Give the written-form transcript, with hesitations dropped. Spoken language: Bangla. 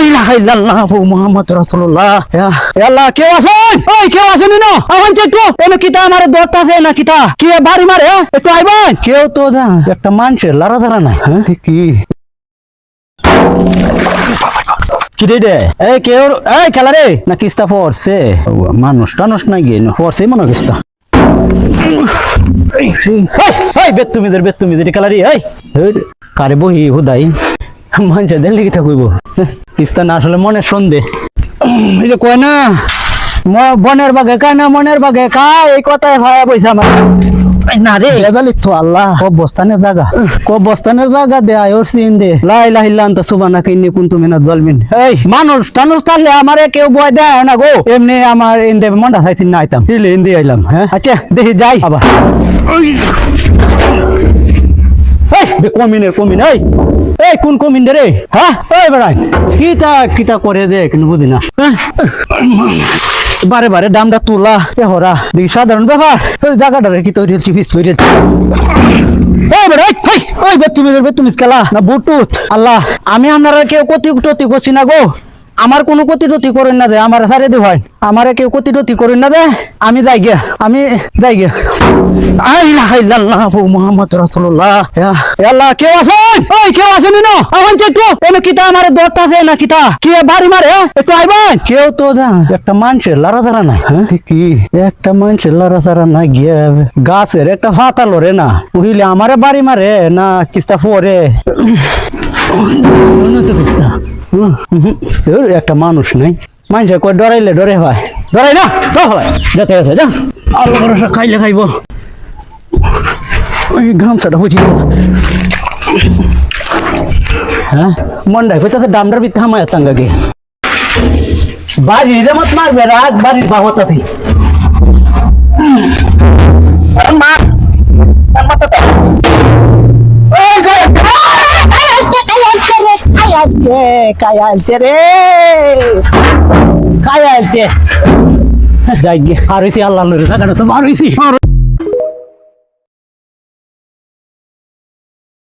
ইলাহা ইল্লাল্লাহু মুহাম্মাদুর রাসূলুল্লাহ। ইয়া আল্লাহ, কেউ আছেন? ওই কেউ আছেন না? আওয়াজ একটু এনে কিতা আমারে দরতাছে না কিতা? কি বাড়ি মারে? একটু আইবেন? কেউ তো না, একটা মানুষের লড়াধরা নাই। হ্যাঁ কি কি রে? এই কেউ এই খেলা রে না কিস্তা পড়ছে? মানুষ টানুষ নাই গিয়ে পড়ছে মনে কিস্তা। বেতুমিদের খেলা রে। এই কারে বহি হুদাই মানুষের দিল্লি কিতা কইব? কিস্তা না আসলে মনের সন্দেহ। এটা কয় না বনের বাগে কায় না মনের বাগে কায়, এই কথায় ভায়া বইছে আমার না রে। তো আল্লাহ কবস্থানের জায়গা দে আয়োর সিন দে লা ইলাহা ইল্লা আনতা সুবহানাকা ইন্নী কুনতু মিনাজ জালিমিন। এই মানুষ টানুষ তাহলে আমারে কেউ বয় দেয় না গো। এমনি আমার ইন্দে মনটা চাইছি না আইতাম হিলে ইন্দি আইলাম। হ্যাঁ আচ্ছা দেখি যাই আবার। কমিন এই কোন কমিন রে? হ্যাঁ এই বেড়াই কিতা করে দে কিন্তু বুঝি না। বারে বারে দামটা তোলা হরা দেখি সাধারণ ব্যাপার। জায়গাটা কি তৈরি হচ্ছে তুমি খেলা না বুটুত। আল্লাহ, আমি আপনারা কেউ ক্ষতি টতি করছি না গো। আমার কোনো ক্ষতি টতি করেন না দে, আমার সারে দে ভাই, আমারে কেউ ক্ষতি টতি করেন না দে। আমি যাই গিয়া ইলাহা ইল্লাল্লাহু মুহাম্মাদুর রাসূলুল্লাহ। ইয়া আল্লাহ, কেউ আছেন? ওই কেউ আছেন না? আওয়াজ একটু এনে কিতা আমারে দরতাছে না কিতা? কি বাড়ি মারে? একটু আইবেন? কেউ তো না, একটা মানুষের লড়াধরা নাই। হ্যাঁ কি একটা মানুষের লড়াধরা নাই গিয়া গাছের একটা ফাতা লড়ে না উহিলে আমারে বাড়ি মারে না কিস্তা পরে একটা মানুষ নাই। মানুষ কই ডরাইলে ডরে হয়, ডরাই না তো হয় যেতে আছে যা। আল্লাহ ভরসা খাইলে খাইব। ওই গামছাটা বুঝি হ্যাঁ মন্ডাই কইতাছে দামদার বিতে হামায় তাঙ্গাকে বাড়ি রেমত মারবে রাত বাড়ির বাহত আছি মার মাথাটা কায়ালতে যাই গিয়ে আর হয়েছি আল্লাহ তো মার হয়েছি।